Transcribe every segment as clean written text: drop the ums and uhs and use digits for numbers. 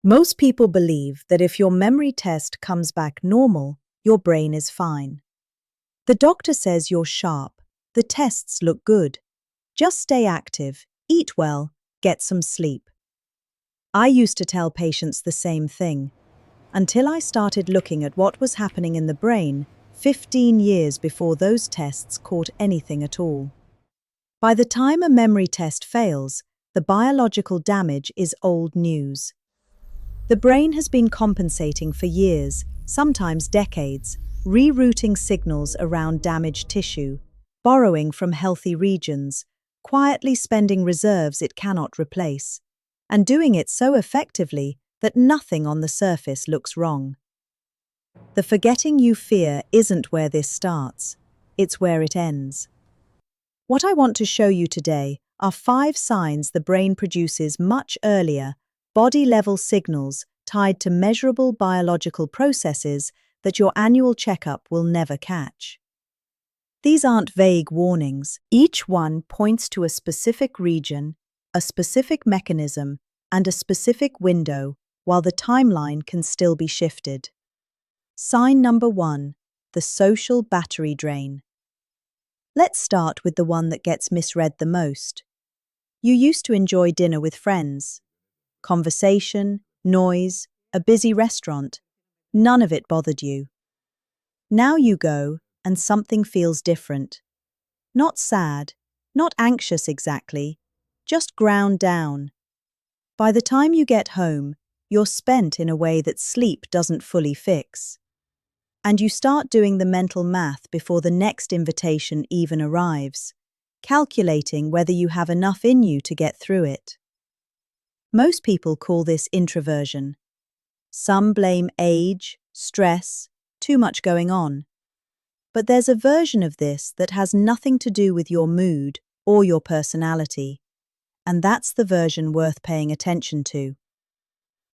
Most people believe that if your memory test comes back normal, your brain is fine. The doctor says you're sharp, the tests look good. Just stay active, eat well, get some sleep. I used to tell patients the same thing, until I started looking at what was happening in the brain 15 years before those tests caught anything at all. By the time a memory test fails, the biological damage is old news. The brain has been compensating for years, sometimes decades, rerouting signals around damaged tissue, borrowing from healthy regions, quietly spending reserves it cannot replace, and doing it so effectively that nothing on the surface looks wrong. The forgetting you fear isn't where this starts, it's where it ends. What I want to show you today are 5 signs the brain produces much earlier, body-level signals tied to measurable biological processes that your annual checkup will never catch. These aren't vague warnings. Each one points to a specific region, a specific mechanism, and a specific window, while the timeline can still be shifted. Sign number 1, the social battery drain. Let's start with the one that gets misread the most. You used to enjoy dinner with friends. Conversation, noise, a busy restaurant. None of it bothered you. Now you go, and something feels different. Not sad, not anxious exactly, just ground down. By the time you get home, you're spent in a way that sleep doesn't fully fix. And you start doing the mental math before the next invitation even arrives, calculating whether you have enough in you to get through it. Most people call this introversion. Some blame age, stress, too much going on. But there's a version of this that has nothing to do with your mood or your personality, and that's the version worth paying attention to.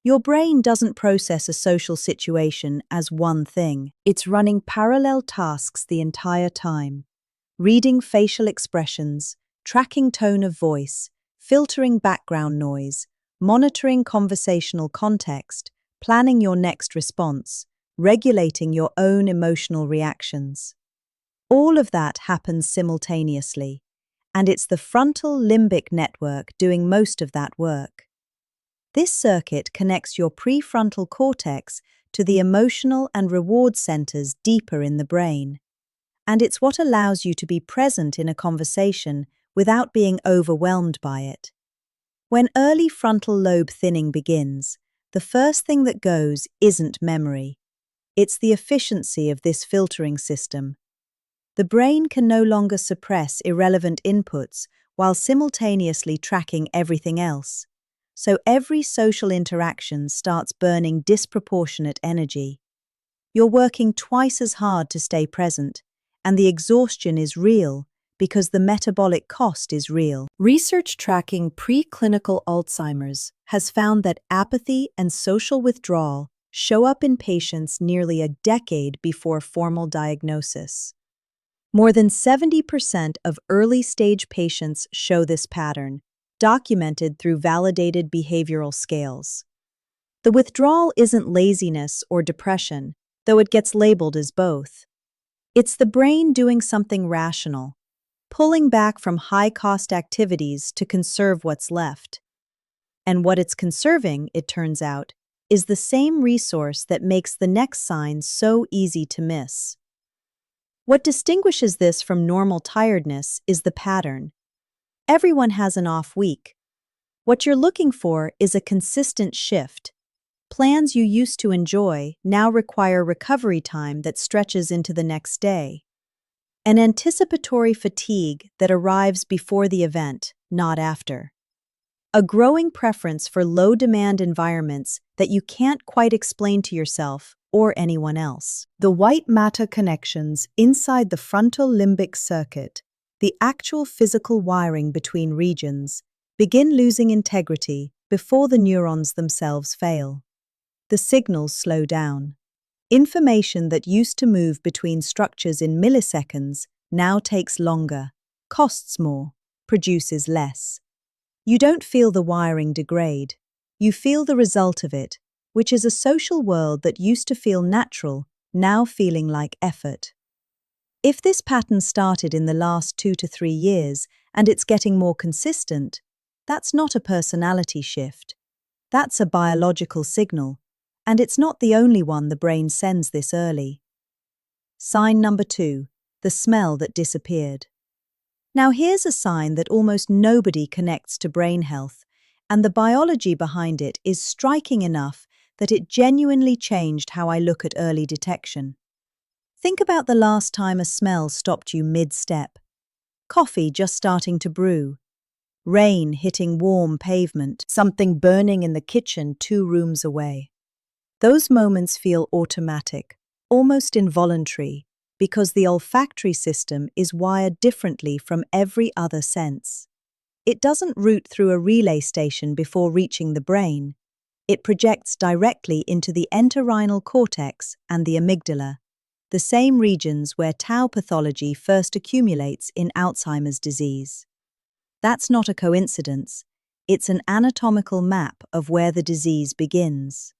Your brain doesn't process a social situation as one thing. It's running parallel tasks the entire time, reading facial expressions, tracking tone of voice, filtering background noise, monitoring conversational context, planning your next response, regulating your own emotional reactions. All of that happens simultaneously, and it's the frontal limbic network doing most of that work. This circuit connects your prefrontal cortex to the emotional and reward centers deeper in the brain, and it's what allows you to be present in a conversation without being overwhelmed by it. When early frontal lobe thinning begins, the first thing that goes isn't memory. It's the efficiency of this filtering system. The brain can no longer suppress irrelevant inputs while simultaneously tracking everything else. So every social interaction starts burning disproportionate energy. You're working twice as hard to stay present, and the exhaustion is real because the metabolic cost is real. Research tracking preclinical Alzheimer's has found that apathy and social withdrawal show up in patients nearly a decade before formal diagnosis. More than 70% of early-stage patients show this pattern, documented through validated behavioral scales. The withdrawal isn't laziness or depression, though it gets labeled as both. It's the brain doing something rational, pulling back from high-cost activities to conserve what's left. And what it's conserving, it turns out, is the same resource that makes the next sign so easy to miss. What distinguishes this from normal tiredness is the pattern. Everyone has an off week. What you're looking for is a consistent shift. Plans you used to enjoy now require recovery time that stretches into the next day. An anticipatory fatigue that arrives before the event, not after. A growing preference for low-demand environments that you can't quite explain to yourself or anyone else. The white matter connections inside the frontal limbic circuit, the actual physical wiring between regions, begin losing integrity before the neurons themselves fail. The signals slow down. Information that used to move between structures in milliseconds now takes longer, costs more, produces less. You don't feel the wiring degrade. You feel the result of it, which is a social world that used to feel natural, now feeling like effort. If this pattern started in the last 2 to 3 years and it's getting more consistent, that's not a personality shift. That's a biological signal, and it's not the only one the brain sends this early. Sign number 2, the smell that disappeared. Now here's a sign that almost nobody connects to brain health, and the biology behind it is striking enough that it genuinely changed how I look at early detection. Think about the last time a smell stopped you mid-step. Coffee just starting to brew. Rain hitting warm pavement. Something burning in the kitchen 2 rooms away. Those moments feel automatic, almost involuntary, because the olfactory system is wired differently from every other sense. It doesn't route through a relay station before reaching the brain. It projects directly into the entorhinal cortex and the amygdala, the same regions where tau pathology first accumulates in Alzheimer's disease. That's not a coincidence. It's an anatomical map of where the disease begins.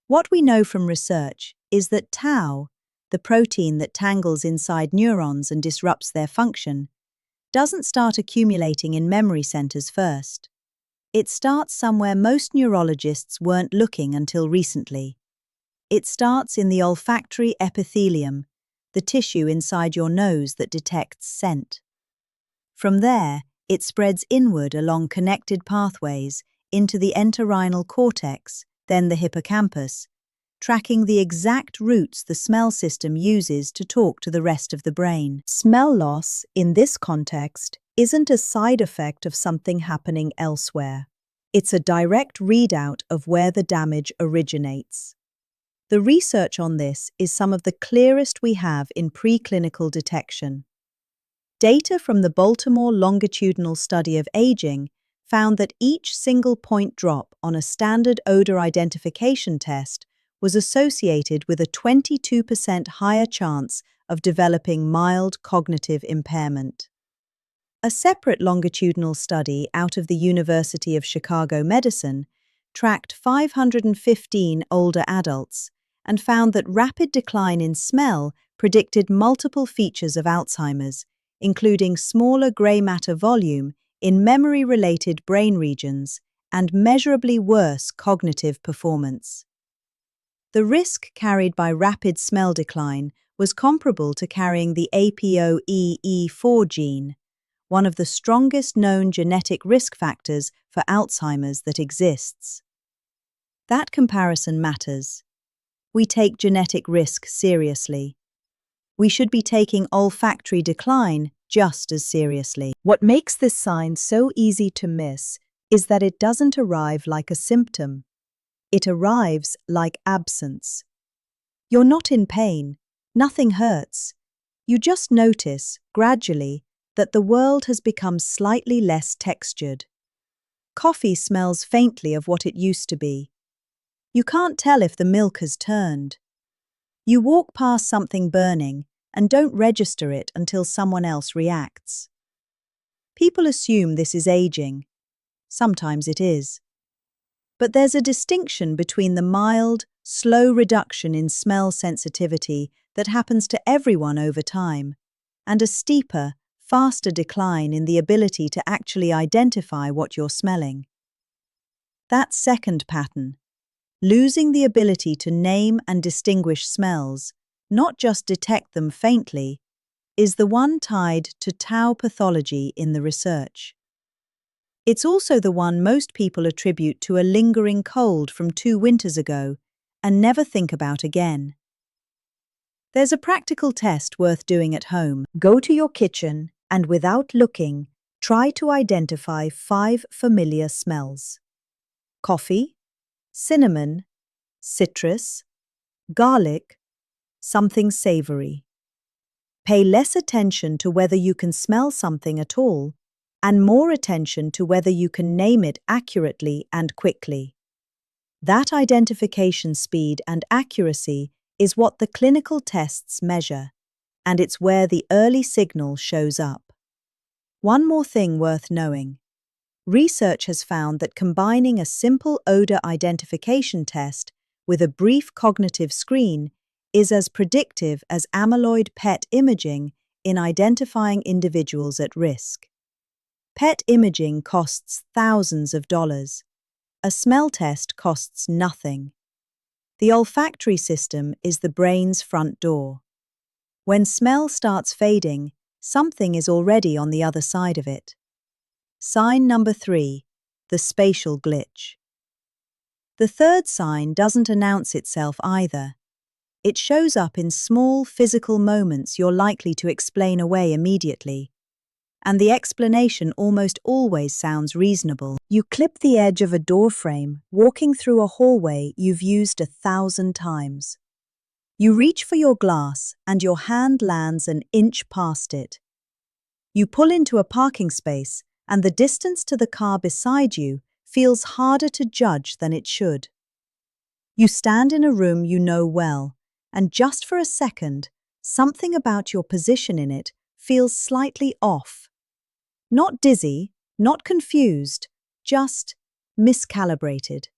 What we know from research is that tau, the protein that tangles inside neurons and disrupts their function, doesn't start accumulating in memory centers first. It starts somewhere most neurologists weren't looking until recently. It starts in the olfactory epithelium, the tissue inside your nose that detects scent. From there, it spreads inward along connected pathways into the entorhinal cortex, then the hippocampus, tracking the exact routes the smell system uses to talk to the rest of the brain. Smell loss, in this context, isn't a side effect of something happening elsewhere. It's a direct readout of where the damage originates. The research on this is some of the clearest we have in preclinical detection. Data from the Baltimore longitudinal study of aging found that each single point drop on a standard odor identification test was associated with a 22% higher chance of developing mild cognitive impairment. A separate longitudinal study out of the University of Chicago Medicine tracked 515 older adults and found that rapid decline in smell predicted multiple features of Alzheimer's, including smaller grey matter volume in memory-related brain regions and measurably worse cognitive performance. The risk carried by rapid smell decline was comparable to carrying the APOE4 gene, one of the strongest known genetic risk factors for Alzheimer's that exists. That comparison matters. We take genetic risk seriously. We should be taking olfactory decline just as seriously. What makes this sign so easy to miss is that it doesn't arrive like a symptom. It arrives like absence. You're not in pain. Nothing hurts. You just notice, gradually, that the world has become slightly less textured. Coffee smells faintly of what it used to be. You can't tell if the milk has turned. You walk past something burning and don't register it until someone else reacts. People assume this is aging. Sometimes it is. But there's a distinction between the mild, slow reduction in smell sensitivity that happens to everyone over time, and a steeper, faster decline in the ability to actually identify what you're smelling. That second pattern, losing the ability to name and distinguish smells, not just detect them faintly, is the one tied to tau pathology in the research. It's also the one most people attribute to a lingering cold from 2 winters ago and never think about again. There's a practical test worth doing at home. Go to your kitchen and, without looking, try to identify 5 familiar smells. Coffee, cinnamon, citrus, garlic, something savory. Pay less attention to whether you can smell something at all, and more attention to whether you can name it accurately and quickly. That identification speed and accuracy is what the clinical tests measure, and it's where the early signal shows up. One more thing worth knowing. Research has found that combining a simple odor identification test with a brief cognitive screen is as predictive as amyloid PET imaging in identifying individuals at risk. PET imaging costs thousands of dollars. A smell test costs nothing. The olfactory system is the brain's front door. When smell starts fading, something is already on the other side of it. Sign number 3, the spatial glitch. The third sign doesn't announce itself either. It shows up in small physical moments you're likely to explain away immediately. And the explanation almost always sounds reasonable. You clip the edge of a door frame, walking through a hallway you've used 1,000 times. You reach for your glass, and your hand lands an inch past it. You pull into a parking space, and the distance to the car beside you feels harder to judge than it should. You stand in a room you know well, and just for a second, something about your position in it feels slightly off. Not dizzy, not confused, just miscalibrated.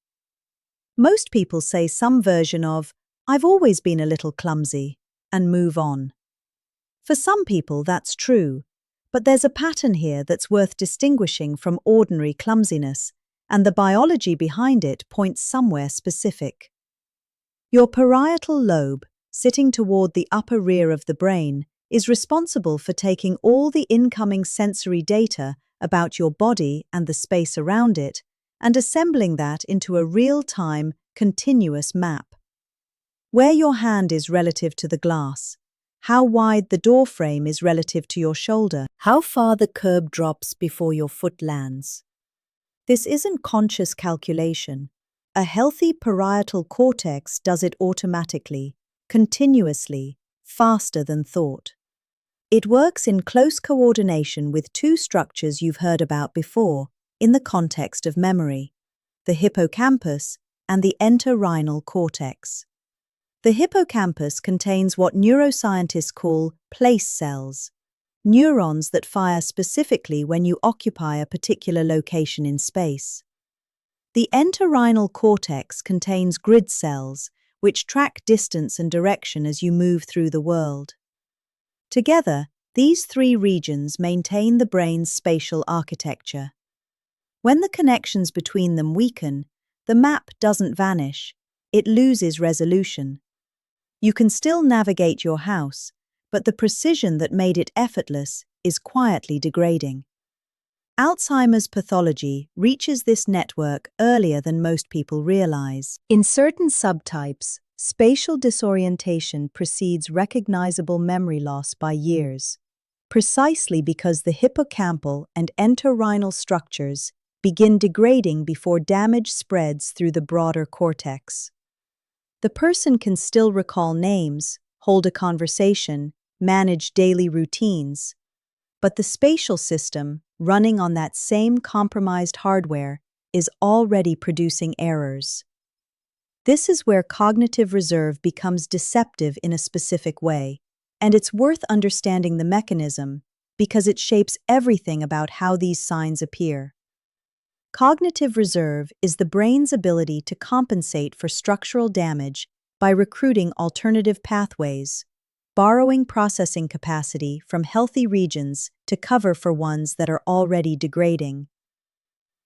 Most people say some version of, "I've always been a little clumsy," and move on. For some people, that's true, but there's a pattern here that's worth distinguishing from ordinary clumsiness, and the biology behind it points somewhere specific. Your parietal lobe, sitting toward the upper rear of the brain, is responsible for taking all the incoming sensory data about your body and the space around it and assembling that into a real-time, continuous map. Where your hand is relative to the glass, how wide the door frame is relative to your shoulder, how far the curb drops before your foot lands. This isn't conscious calculation. A healthy parietal cortex does it automatically, continuously, faster than thought. It works in close coordination with two structures you've heard about before in the context of memory, the hippocampus and the entorhinal cortex. The hippocampus contains what neuroscientists call place cells, neurons that fire specifically when you occupy a particular location in space. The entorhinal cortex contains grid cells, which track distance and direction as you move through the world. Together, these three regions maintain the brain's spatial architecture. When the connections between them weaken, the map doesn't vanish, it loses resolution. You can still navigate your house, but the precision that made it effortless is quietly degrading. Alzheimer's pathology reaches this network earlier than most people realize. In certain subtypes, spatial disorientation precedes recognizable memory loss by years, precisely because the hippocampal and entorhinal structures begin degrading before damage spreads through the broader cortex. The person can still recall names, hold a conversation, manage daily routines, but the spatial system, running on that same compromised hardware, is already producing errors. This is where cognitive reserve becomes deceptive in a specific way, and it's worth understanding the mechanism because it shapes everything about how these signs appear. Cognitive reserve is the brain's ability to compensate for structural damage by recruiting alternative pathways, borrowing processing capacity from healthy regions to cover for ones that are already degrading.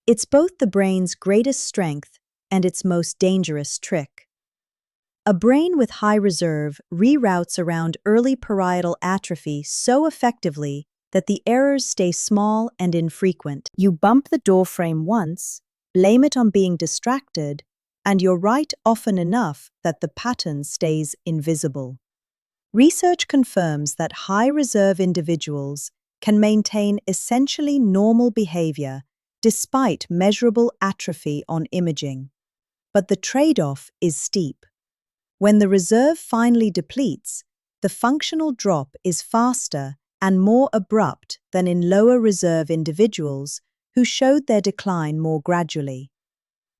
It's both the brain's greatest strength and its most dangerous trick. A brain with high reserve reroutes around early parietal atrophy so effectively that the errors stay small and infrequent. You bump the doorframe once, blame it on being distracted, and you're right often enough that the pattern stays invisible. Research confirms that high reserve individuals can maintain essentially normal behavior despite measurable atrophy on imaging. But the trade-off is steep. When the reserve finally depletes, the functional drop is faster and more abrupt than in lower reserve individuals who showed their decline more gradually.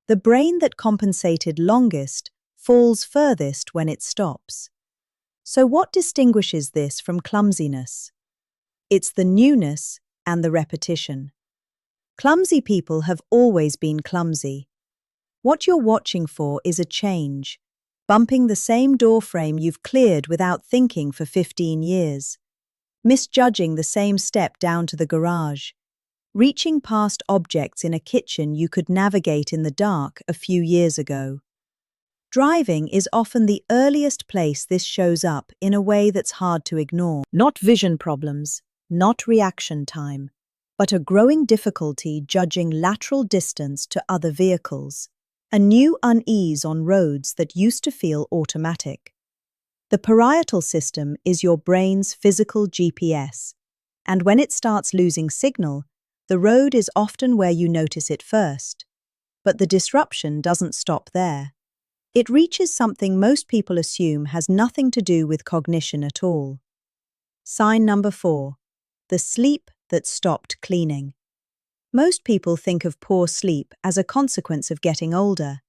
The brain that compensated longest falls furthest when it stops. So what distinguishes this from clumsiness? It's the newness and the repetition. Clumsy people have always been clumsy. What you're watching for is a change, bumping the same doorframe you've cleared without thinking for 15 years, misjudging the same step down to the garage, reaching past objects in a kitchen you could navigate in the dark a few years ago. Driving is often the earliest place this shows up in a way that's hard to ignore. Not vision problems, not reaction time, but a growing difficulty judging lateral distance to other vehicles, a new unease on roads that used to feel automatic. The parietal system is your brain's physical GPS, and when it starts losing signal, the road is often where you notice it first. But the disruption doesn't stop there. It reaches something most people assume has nothing to do with cognition at all. Sign number 4. The sleep that stopped cleaning. Most people think of poor sleep as a consequence of getting older.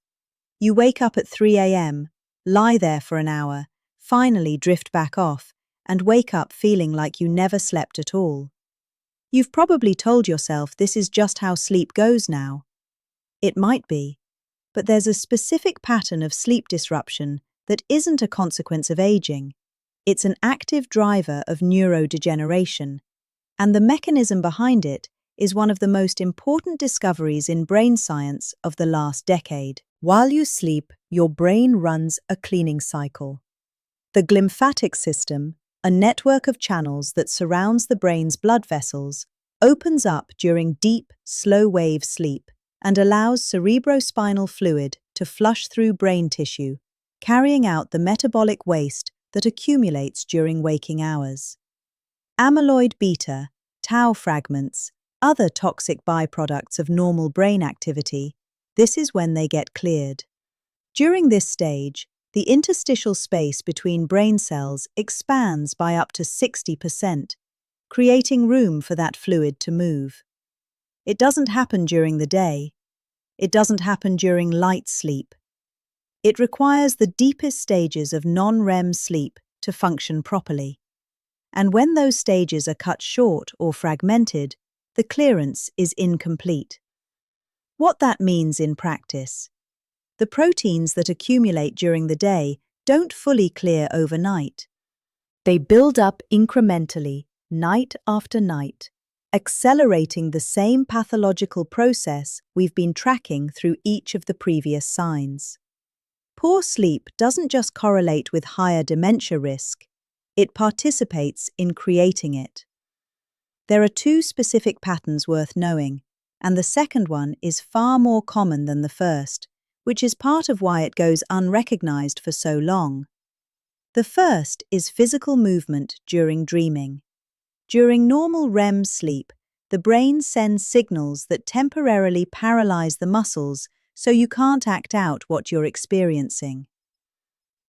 You wake up at 3 a.m., lie there for an hour, finally drift back off, and wake up feeling like you never slept at all. You've probably told yourself this is just how sleep goes now. It might be, but there's a specific pattern of sleep disruption that isn't a consequence of aging. It's an active driver of neurodegeneration, and the mechanism behind it is one of the most important discoveries in brain science of the last decade. While you sleep, your brain runs a cleaning cycle. The glymphatic system, a network of channels that surrounds the brain's blood vessels, opens up during deep, slow-wave sleep and allows cerebrospinal fluid to flush through brain tissue, carrying out the metabolic waste that accumulates during waking hours. Amyloid beta, tau fragments, other toxic byproducts of normal brain activity, this is when they get cleared. During this stage, the interstitial space between brain cells expands by up to 60%, creating room for that fluid to move. It doesn't happen during the day. It doesn't happen during light sleep. It requires the deepest stages of non-REM sleep to function properly. And when those stages are cut short or fragmented, the clearance is incomplete. What that means in practice: the proteins that accumulate during the day don't fully clear overnight. They build up incrementally, night after night, accelerating the same pathological process we've been tracking through each of the previous signs. Poor sleep doesn't just correlate with higher dementia risk, it participates in creating it. There are 2 specific patterns worth knowing, and the second one is far more common than the first, which is part of why it goes unrecognized for so long. The first is physical movement during dreaming. During normal REM sleep, the brain sends signals that temporarily paralyze the muscles so you can't act out what you're experiencing.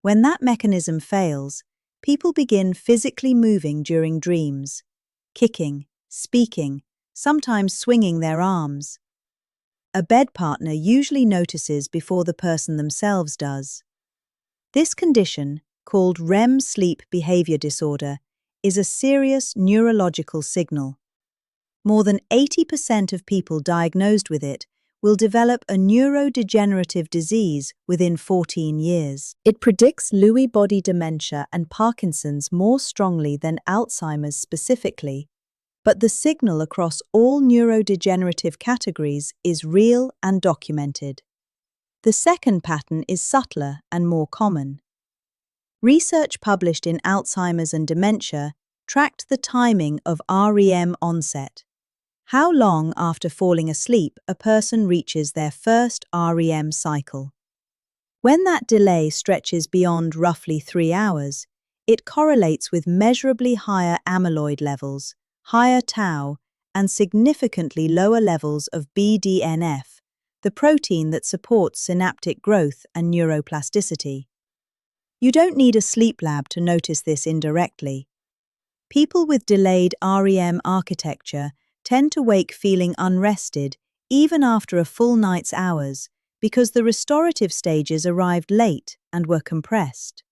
When that mechanism fails, people begin physically moving during dreams, kicking, speaking, sometimes swinging their arms. A bed partner usually notices before the person themselves does. This condition, called REM sleep behavior disorder, is a serious neurological signal. More than 80% of people diagnosed with it will develop a neurodegenerative disease within 14 years. It predicts Lewy body dementia and Parkinson's more strongly than Alzheimer's specifically, but the signal across all neurodegenerative categories is real and documented. The second pattern is subtler and more common. Research published in Alzheimer's and Dementia tracked the timing of REM onset. How long after falling asleep a person reaches their first REM cycle. When that delay stretches beyond roughly 3 hours, it correlates with measurably higher amyloid levels, higher tau, and significantly lower levels of BDNF, the protein that supports synaptic growth and neuroplasticity. You don't need a sleep lab to notice this indirectly. People with delayed REM architecture tend to wake feeling unrested even after a full night's hours because the restorative stages arrived late and were compressed.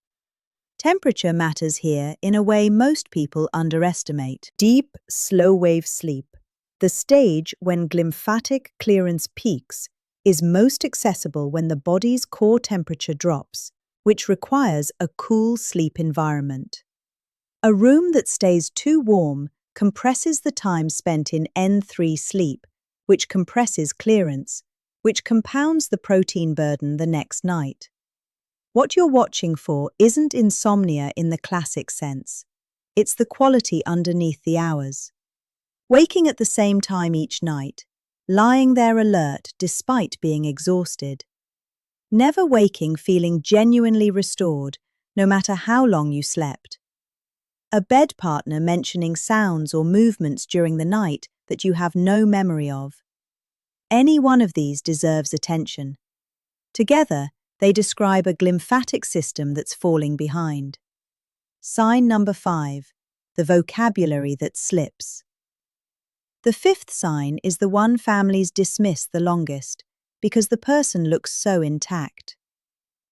Temperature matters here in a way most people underestimate. Deep, slow-wave sleep. The stage when glymphatic clearance peaks is most accessible when the body's core temperature drops, which requires a cool sleep environment. A room that stays too warm compresses the time spent in N3 sleep, which compresses clearance, which compounds the protein burden the next night. What you're watching for isn't insomnia in the classic sense. It's the quality underneath the hours. Waking at the same time each night, lying there alert despite being exhausted. Never waking feeling genuinely restored, no matter how long you slept. A bed partner mentioning sounds or movements during the night that you have no memory of. Any one of these deserves attention. Together, they describe a glymphatic system that's falling behind. Sign number 5, the vocabulary that slips. The fifth sign is the one families dismiss the longest, because the person looks so intact.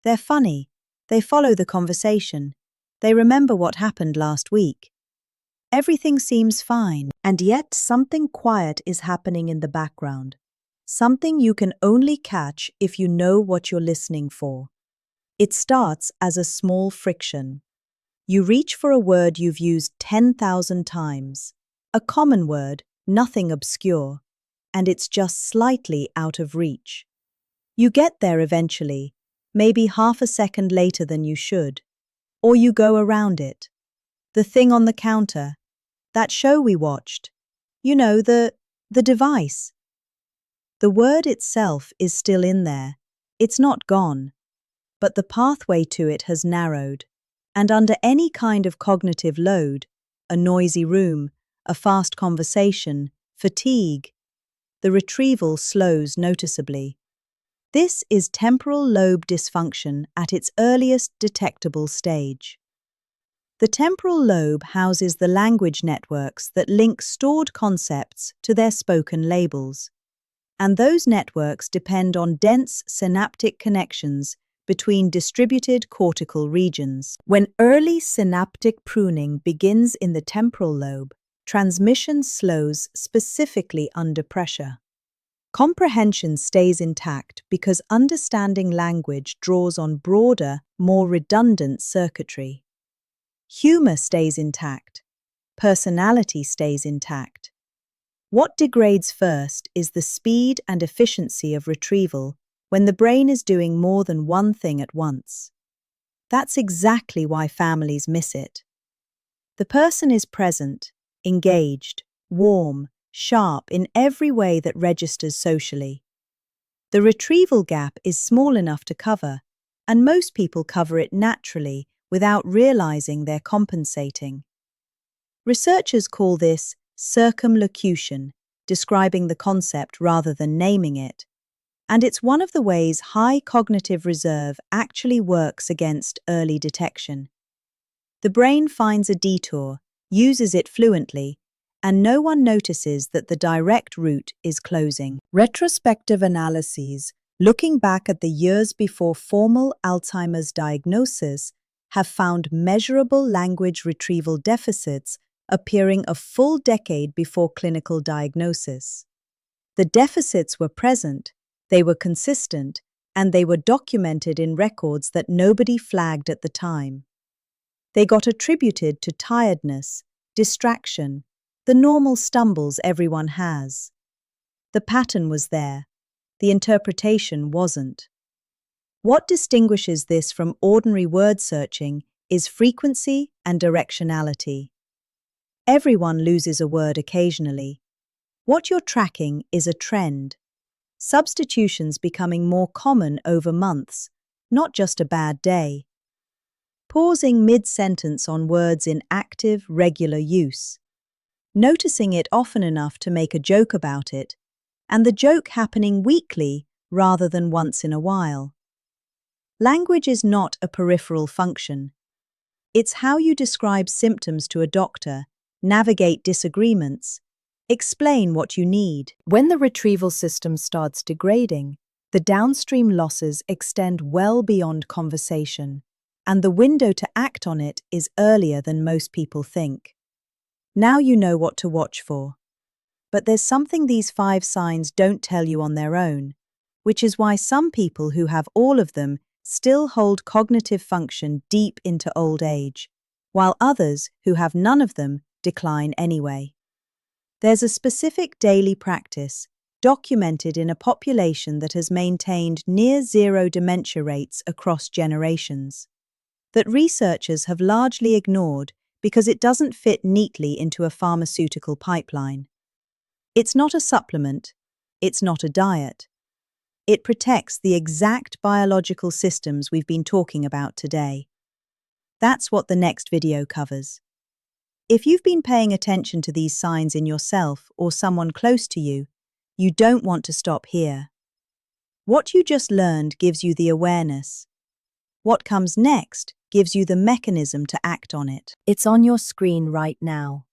They're funny, they follow the conversation, they remember what happened last week. Everything seems fine, and yet something quiet is happening in the background. Something you can only catch if you know what you're listening for. It starts as a small friction. You reach for a word you've used 10,000 times. A common word, nothing obscure, and it's just slightly out of reach. You get there eventually, maybe half a second later than you should, or you go around it. The thing on the counter, that show we watched, you know, the device. The word itself is still in there, it's not gone, but the pathway to it has narrowed, and under any kind of cognitive load, a noisy room, a fast conversation, fatigue, the retrieval slows noticeably. This is temporal lobe dysfunction at its earliest detectable stage. The temporal lobe houses the language networks that link stored concepts to their spoken labels, and those networks depend on dense synaptic connections between distributed cortical regions. When early synaptic pruning begins in the temporal lobe, transmission slows specifically under pressure. Comprehension stays intact because understanding language draws on broader, more redundant circuitry. Humor stays intact. Personality stays intact. What degrades first is the speed and efficiency of retrieval when the brain is doing more than one thing at once. That's exactly why families miss it. The person is present, engaged, warm, sharp in every way that registers socially. The retrieval gap is small enough to cover, and most people cover it naturally without realizing they're compensating. Researchers call this circumlocution, describing the concept rather than naming it, and it's one of the ways high cognitive reserve actually works against early detection. The brain finds a detour, uses it fluently, and no one notices that the direct route is closing. Retrospective analyses, looking back at the years before formal Alzheimer's diagnosis, have found measurable language retrieval deficits appearing a full decade before clinical diagnosis. The deficits were present, they were consistent, and they were documented in records that nobody flagged at the time. They got attributed to tiredness, distraction, the normal stumbles everyone has. The pattern was there, the interpretation wasn't. What distinguishes this from ordinary word searching is frequency and directionality. Everyone loses a word occasionally. What you're tracking is a trend. Substitutions becoming more common over months, not just a bad day. Pausing mid-sentence on words in active, regular use. Noticing it often enough to make a joke about it, and the joke happening weekly rather than once in a while. Language is not a peripheral function. It's how you describe symptoms to a doctor, navigate disagreements, explain what you need. When the retrieval system starts degrading, the downstream losses extend well beyond conversation, and the window to act on it is earlier than most people think. Now you know what to watch for. But there's something these 5 signs don't tell you on their own, which is why some people who have all of them still hold cognitive function deep into old age, while others who have none of them decline anyway. There's a specific daily practice documented in a population that has maintained near-zero dementia rates across generations, that researchers have largely ignored because it doesn't fit neatly into a pharmaceutical pipeline. It's not a supplement, it's not a diet. It protects the exact biological systems we've been talking about today. That's what the next video covers. If you've been paying attention to these signs in yourself or someone close to you, you don't want to stop here. What you just learned gives you the awareness. What comes next gives you the mechanism to act on it. It's on your screen right now.